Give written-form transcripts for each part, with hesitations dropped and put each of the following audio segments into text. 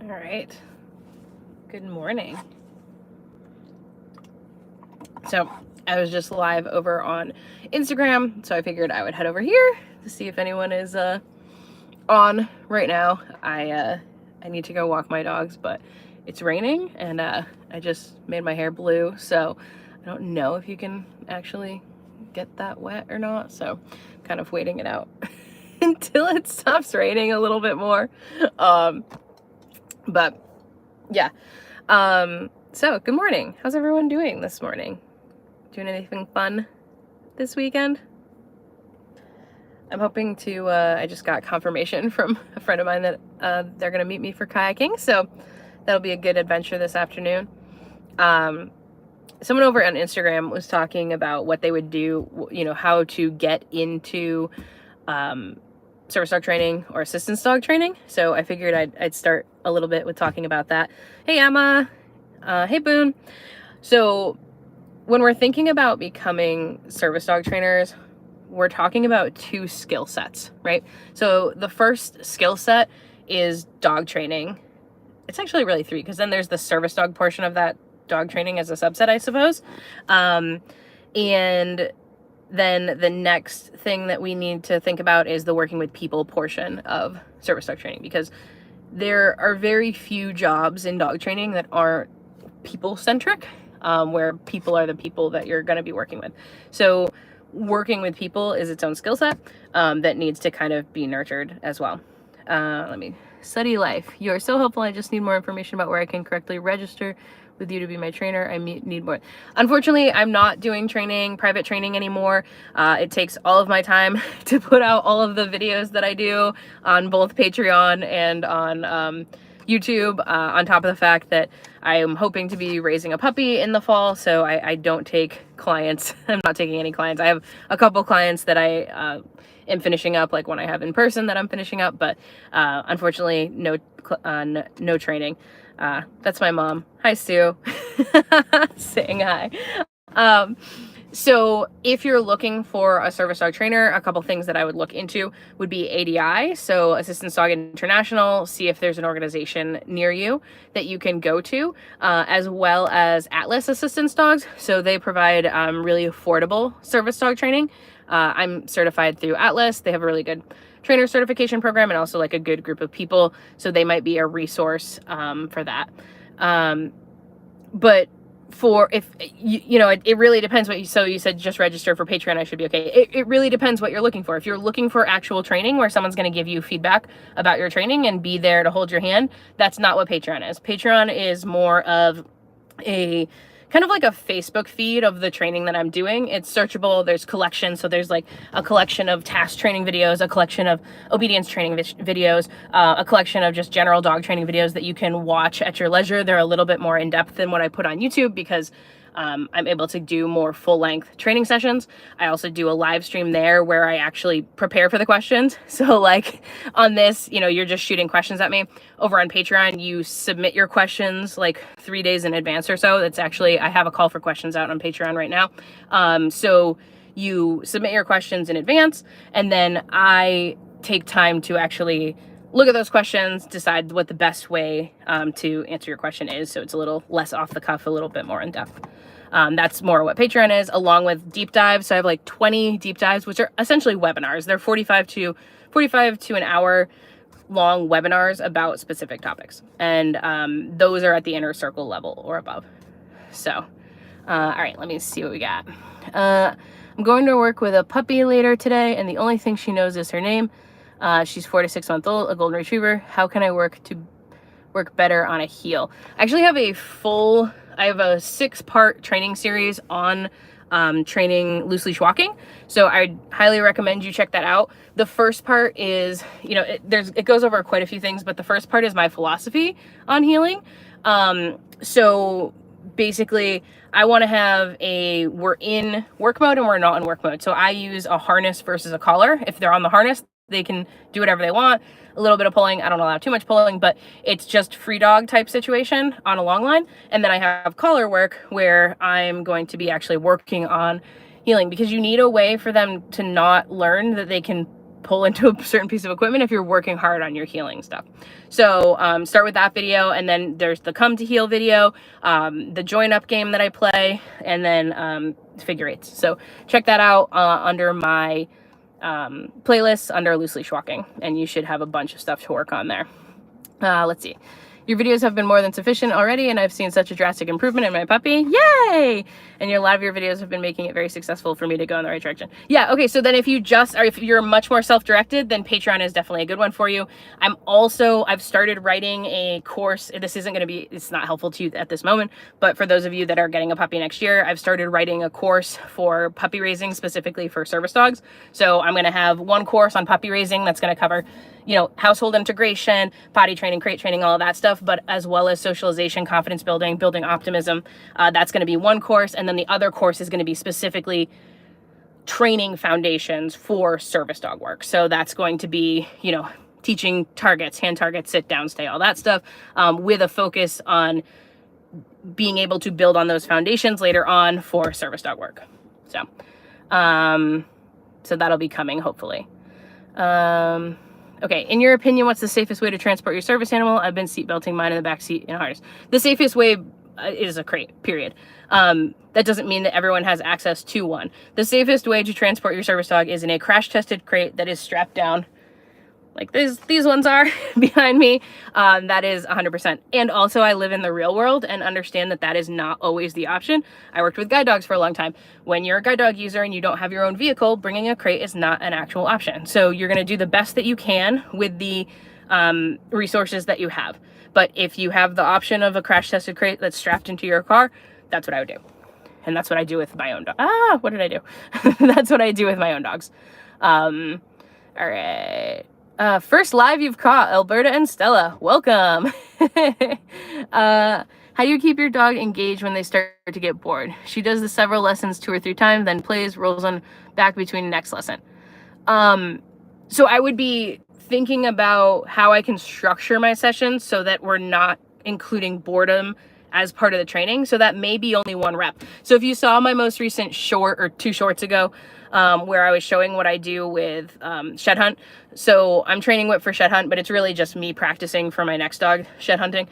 All right. Good morning. So I was just live over on Instagram, so I figured I would head over here to see if anyone is on right now. I need to go walk my dogs, but it's raining and I just made my hair blue, so I don't know if you can actually get that wet or not. So I'm kind of waiting it out until it stops raining a little bit more. But yeah. So good morning. How's everyone doing this morning? Doing anything fun this weekend? I'm hoping to, I just got confirmation from a friend of mine that they're gonna meet me for kayaking, so that'll be a good adventure this afternoon. Someone over on Instagram was talking about what they would do, you know, how to get into service dog training or assistance dog training. So I figured I'd start a little bit with talking about that. Hey Emma, hey Boone. So when we're thinking about becoming service dog trainers, we're talking about two skill sets, right? So the first skill set is dog training. It's actually really three, because then there's the service dog portion of that dog training as a subset, I suppose. And then the next thing that we need to think about is the working with people portion of service dog training, because there are very few jobs in dog training that aren't people-centric, where people are the people that you're going to be working with. So working with people is its own skill set that needs to kind of be nurtured as well. Let me study life. You are so helpful. I just need more information about where I can correctly register with you to be my trainer. I need more. Unfortunately, I'm not doing private training anymore. It takes all of my time to put out all of the videos that I do on both Patreon and on YouTube, on top of the fact that I am hoping to be raising a puppy in the fall, so I don't take clients. I'm not taking any clients. I have a couple clients that I am finishing up, like one I have in person that I'm finishing up, but unfortunately, no training. That's my mom. Hi, Sue. Saying hi. So if you're looking for a service dog trainer, a couple things that I would look into would be ADI, so Assistance Dog International. See if there's an organization near you that you can go to, as well as Atlas Assistance Dogs. So they provide really affordable service dog training. I'm certified through Atlas. They have a really good trainer certification program and also like a good group of people. So they might be a resource for that. But for if you know, it really depends what you, so you said just register for Patreon, I should be okay. It really depends what you're looking for. If you're looking for actual training where someone's going to give you feedback about your training and be there to hold your hand, that's not what Patreon is. Patreon is more of a kind of like a Facebook feed of the training that I'm doing. It's searchable. There's collections. So there's like a collection of task training videos, a collection of obedience training videos, a collection of just general dog training videos that you can watch at your leisure. They're a little bit more in depth than what I put on YouTube because I'm able to do more full-length training sessions. I also do a live stream there where I actually prepare for the questions. So like on this, you know, you're just shooting questions at me. Over on Patreon, you submit your questions like 3 days in advance or so. That's actually, I have a call for questions out on Patreon right now. So you submit your questions in advance, and then I take time to actually look at those questions, decide what the best way to answer your question is. So it's a little less off the cuff, a little bit more in depth. That's more what Patreon is, along with deep dives. So I have like 20 deep dives, which are essentially webinars. They're 45 to an hour long webinars about specific topics. And those are at the inner circle level or above. So, all right, let me see what we got. I'm going to work with a puppy later today, and the only thing she knows is her name. She's 4 to 6 months old, a golden retriever. How can I work better on a heel? I actually have a 6-part training series on training loose leash walking. So I highly recommend you check that out. The first part is, you know, it goes over quite a few things, but the first part is my philosophy on heeling. So basically, I want to have we're in work mode and we're not in work mode. So I use a harness versus a collar. If they're on the harness, they can do whatever they want. A little bit of pulling. I don't allow too much pulling, but it's just free dog type situation on a long line. And then I have collar work where I'm going to be actually working on heeling, because you need a way for them to not learn that they can pull into a certain piece of equipment if you're working hard on your healing stuff. So start with that video, and then there's the come to heal video, the join up game that I play, and then figure eights. So check that out under my playlist under loose leash walking, and you should have a bunch of stuff to work on there. Let's see. Your videos have been more than sufficient already, and I've seen such a drastic improvement in my puppy. Yay! And a lot of your videos have been making it very successful for me to go in the right direction. Yeah, okay, so then if you're much more self-directed, then Patreon is definitely a good one for you. I've started writing a course. This isn't going to be, it's not helpful to you at this moment, but for those of you that are getting a puppy next year, I've started writing a course for puppy raising, specifically for service dogs. So I'm going to have one course on puppy raising that's going to cover, household integration, potty training, crate training, all of that stuff, but as well as socialization, confidence building, building optimism. That's going to be one course. And then the other course is going to be specifically training foundations for service dog work. So that's going to be, teaching targets, hand targets, sit down, stay, all that stuff, with a focus on being able to build on those foundations later on for service dog work. So, so that'll be coming, hopefully. Okay, in your opinion, what's the safest way to transport your service animal? I've been seatbelting mine in the back seat in a harness. The safest way is a crate, period. That doesn't mean that everyone has access to one. The safest way to transport your service dog is in a crash-tested crate that is strapped down, like these ones are behind me. That is 100%. And also, I live in the real world and understand that that is not always the option. I worked with guide dogs for a long time. When you're a guide dog user and you don't have your own vehicle, bringing a crate is not an actual option. So you're going to do the best that you can with the resources that you have. But if you have the option of a crash-tested crate that's strapped into your car, that's what I would do. And that's what I do with my own dog. What did I do? That's what I do with my own dogs. All right. First live you've caught, Alberta and Stella. Welcome. How do you keep your dog engaged when they start to get bored? She does the several lessons 2 or 3 times, then plays, rolls on back between next lesson. So I would be thinking about how I can structure my sessions so that we're not including boredom as part of the training. So that may be only 1 rep. So if you saw my most recent short, or 2 shorts ago, where I was showing what I do with shed hunt. So I'm training whip for shed hunt, but it's really just me practicing for my next dog shed hunting.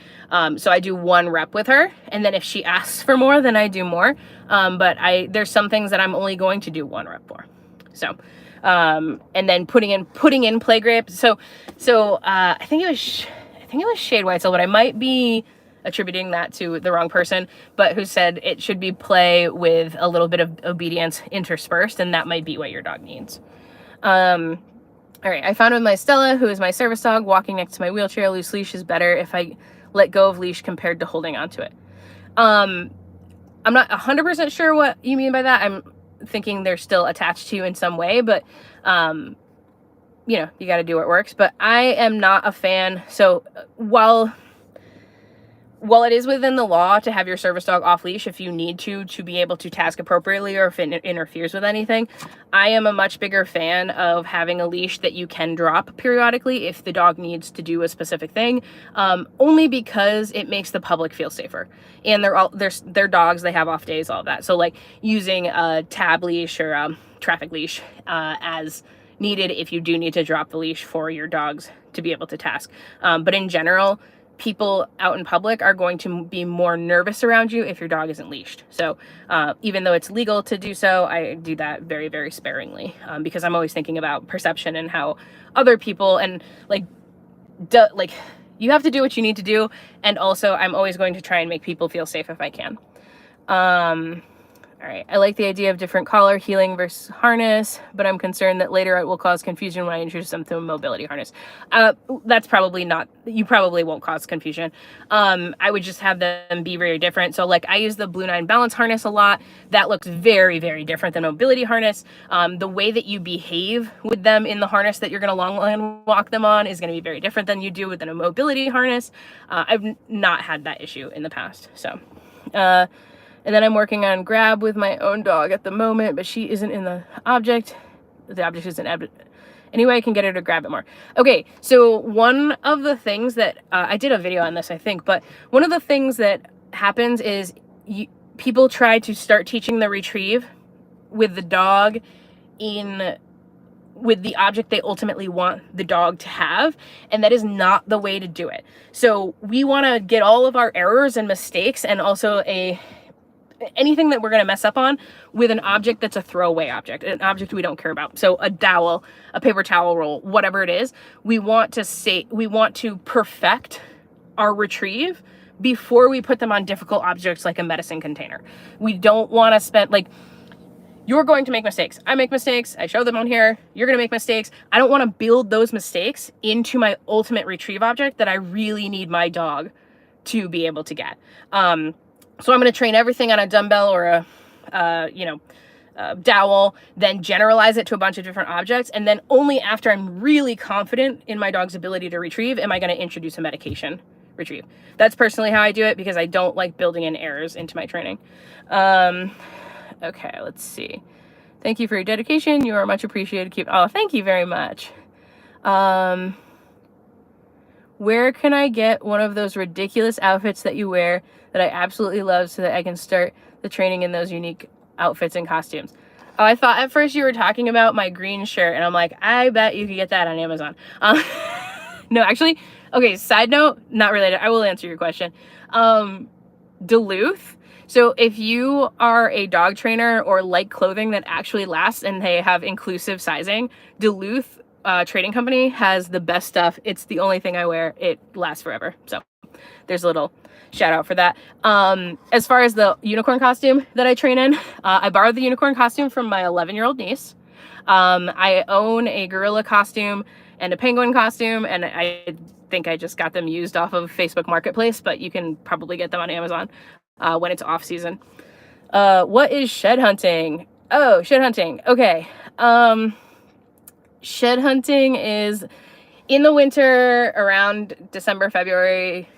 So I do 1 rep with her, and then if she asks for more, then I do more. But there's some things that I'm only going to do 1 rep for. So, and then putting in play grapes. So I think it was Shade Weitzel, but I might be attributing that to the wrong person, but who said it should be play with a little bit of obedience interspersed, and that might be what your dog needs. All right, I found with my Stella, who is my service dog, walking next to my wheelchair, loose leash is better if I let go of leash compared to holding onto it. I'm not 100% sure what you mean by that. I'm thinking they're still attached to you in some way, but you got to do what works. But I am not a fan. So while it is within the law to have your service dog off leash if you need to be able to task appropriately or if it interferes with anything, I am a much bigger fan of having a leash that you can drop periodically if the dog needs to do a specific thing, only because it makes the public feel safer. And they're dogs, they have off days, all of that. So like using a tab leash or a traffic leash as needed if you do need to drop the leash for your dogs to be able to task. But in general, people out in public are going to be more nervous around you if your dog isn't leashed. So even though it's legal to do so, I do that very, very sparingly because I'm always thinking about perception and how other people and you have to do what you need to do. And also I'm always going to try and make people feel safe if I can. All right, I like the idea of different collar healing versus harness, but I'm concerned that later it will cause confusion when I introduce them to a mobility harness. That's probably not, you probably won't cause confusion. I would just have them be very different. So like I use the Blue 9 balance harness a lot. That looks very, very different than mobility harness. The way that you behave with them in the harness that you're going to long line walk them on is going to be very different than you do with a mobility harness. I've not had that issue in the past. So, and then I'm working on grab with my own dog at the moment, but she isn't in the object. The object isn't anyway, I can get her to grab it more. Okay, so one of the things that, I did a video on this, I think, but one of the things that happens is people try to start teaching the retrieve with the dog in with the object they ultimately want the dog to have, and that is not the way to do it. So we want to get all of our errors and mistakes, and also anything that we're going to mess up on, with an object that's a throwaway object, an object we don't care about. So a dowel, a paper towel roll, whatever it is, we want to perfect our retrieve before we put them on difficult objects like a medicine container. We don't want to spend, like, you're going to make mistakes. I make mistakes. I show them on here. You're going to make mistakes. I don't want to build those mistakes into my ultimate retrieve object that I really need my dog to be able to get. So I'm going to train everything on a dumbbell or a dowel, then generalize it to a bunch of different objects. And then only after I'm really confident in my dog's ability to retrieve am I going to introduce a medication retrieve. That's personally how I do it, because I don't like building in errors into my training. Okay, let's see. Thank you for your dedication. You are much appreciated. Oh, thank you very much. Where can I get one of those ridiculous outfits that you wear that I absolutely love so that I can start the training in those unique outfits and costumes? Oh, I thought at first you were talking about my green shirt, and I'm like, I bet you could get that on Amazon. No, actually, okay, side note, not related. I will answer your question. Duluth. So if you are a dog trainer or like clothing that actually lasts and they have inclusive sizing, Duluth Trading Company has the best stuff. It's the only thing I wear. It lasts forever. So there's a little shout out for that. As far as the unicorn costume that I train in, I borrowed the unicorn costume from my 11-year-old niece. I own a gorilla costume and a penguin costume, and I think I just got them used off of Facebook Marketplace, but you can probably get them on Amazon when it's off season. What is shed hunting? Oh, shed hunting. Okay. Shed hunting is in the winter around December, February,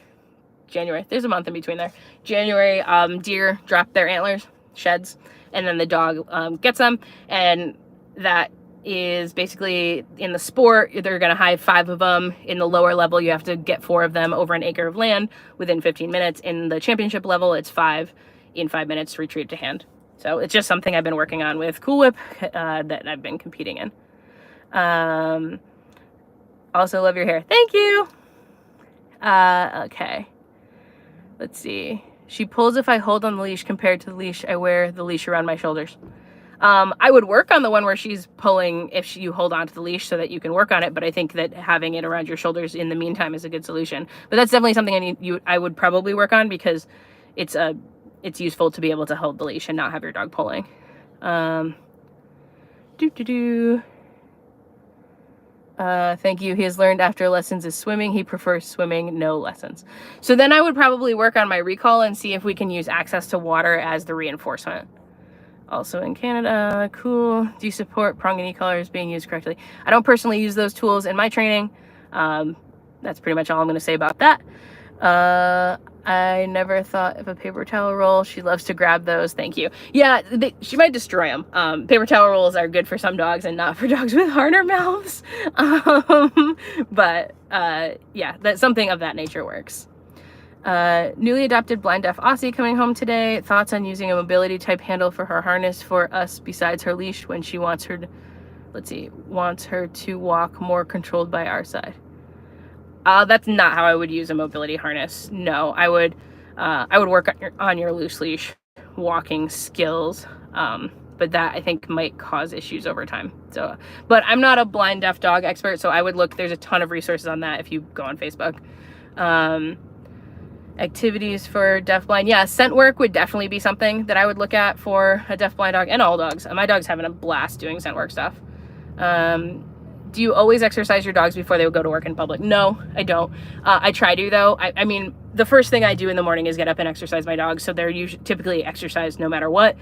January. There's a month in between there. January, deer drop their antlers, sheds, and then the dog gets them. And that is basically, in the sport, they're going to hide 5 of them. In the lower level, you have to get 4 of them over an acre of land within 15 minutes. In the championship level, it's 5 in 5 minutes retrieved to hand. So it's just something I've been working on with Cool Whip that I've been competing in. Also love your hair. Thank you. Okay. Let's see. She pulls if I hold on the leash compared to the leash I wear the leash around my shoulders. I would work on the one where she's pulling if you hold on to the leash so that you can work on it, but I think that having it around your shoulders in the meantime is a good solution. But that's definitely something I would probably work on, because it's useful to be able to hold the leash and not have your dog pulling. Thank you. He has learned after lessons is swimming. He prefers swimming, no lessons. So then I would probably work on my recall and see if we can use access to water as the reinforcement. Also in Canada, cool. Do you support prong and e-collars being used correctly? I don't personally use those tools in my training. That's pretty much all I'm going to say about that. I never thought of a paper towel roll. She loves to grab those. Thank you. Yeah, she might destroy them. Paper towel rolls are good for some dogs and not for dogs with harder mouths. But yeah, something of that nature works. Newly adopted blind deaf Aussie coming home today. Thoughts on using a mobility type handle for her harness for us besides her leash when she wants her to walk more controlled by our side. That's not how I would use a mobility harness. No, I would work on your loose leash walking skills. But that I think might cause issues over time. So, but I'm not a blind deaf dog expert, so I would look. There's a ton of resources on that if you go on Facebook. Activities for deafblind. Yeah, scent work would definitely be something that I would look at for a deafblind dog, and all dogs. My dog's having a blast doing scent work stuff. Do you always exercise your dogs before they would go to work in public? No, I don't. I try to, though. I mean, the first thing I do in the morning is get up and exercise my dogs, so they're typically exercised no matter what.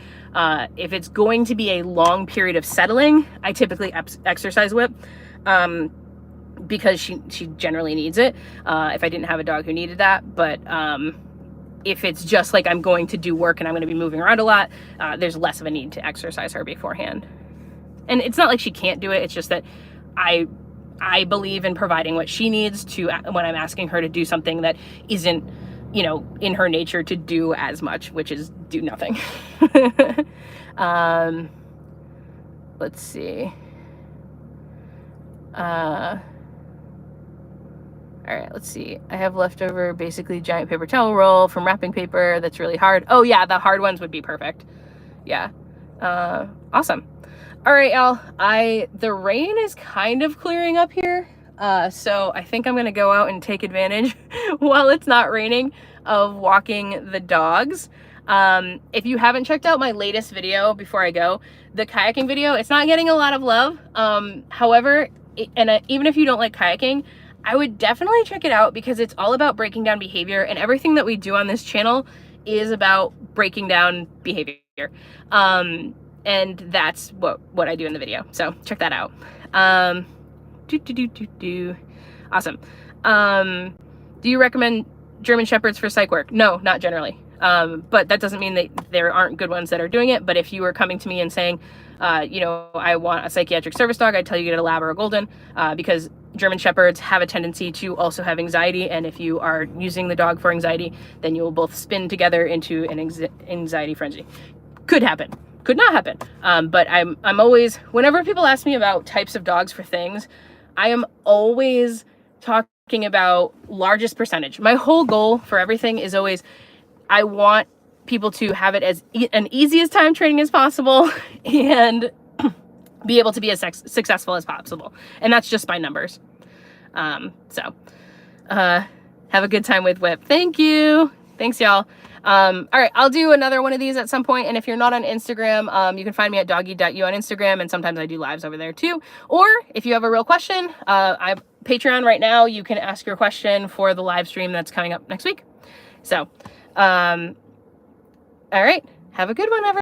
If it's going to be a long period of settling, I typically exercise whip. Because she generally needs it, if I didn't have a dog who needed that. But if it's just like I'm going to do work and I'm going to be moving around a lot, there's less of a need to exercise her beforehand. And it's not like she can't do it, it's just that I believe in providing what she needs to when I'm asking her to do something that isn't, in her nature to do as much, which is do nothing. Let's see. All right, let's see. I have leftover basically giant paper towel roll from wrapping paper that's really hard. Oh yeah, the hard ones would be perfect. Yeah. Awesome. All right, y'all. The rain is kind of clearing up here. So I think I'm gonna go out and take advantage while it's not raining of walking the dogs. If you haven't checked out my latest video before I go, the kayaking video, it's not getting a lot of love. However, even if you don't like kayaking, I would definitely check it out because it's all about breaking down behavior, and everything that we do on this channel is about breaking down behavior. And that's what I do in the video. So check that out. Awesome. Do you recommend German Shepherds for psych work? No, not generally. But that doesn't mean that there aren't good ones that are doing it. But if you were coming to me and saying, you know, I want a psychiatric service dog, I'd tell you to get a lab or a golden, because German Shepherds have a tendency to also have anxiety. And if you are using the dog for anxiety, then you will both spin together into an anxiety frenzy. Could happen. Could not happen. But I'm always, whenever people ask me about types of dogs for things, I am always talking about largest percentage. My whole goal for everything is always, I want people to have it as an easiest time training as possible and be able to be as successful as possible. And that's just by numbers. Have a good time with Whip. Thank you. Thanks, y'all. All right, I'll do another one of these at some point. And if you're not on Instagram, you can find me at doggy.u on Instagram. And sometimes I do lives over there too. Or if you have a real question, I have Patreon right now. You can ask your question for the live stream that's coming up next week. So, all right, have a good one, everyone.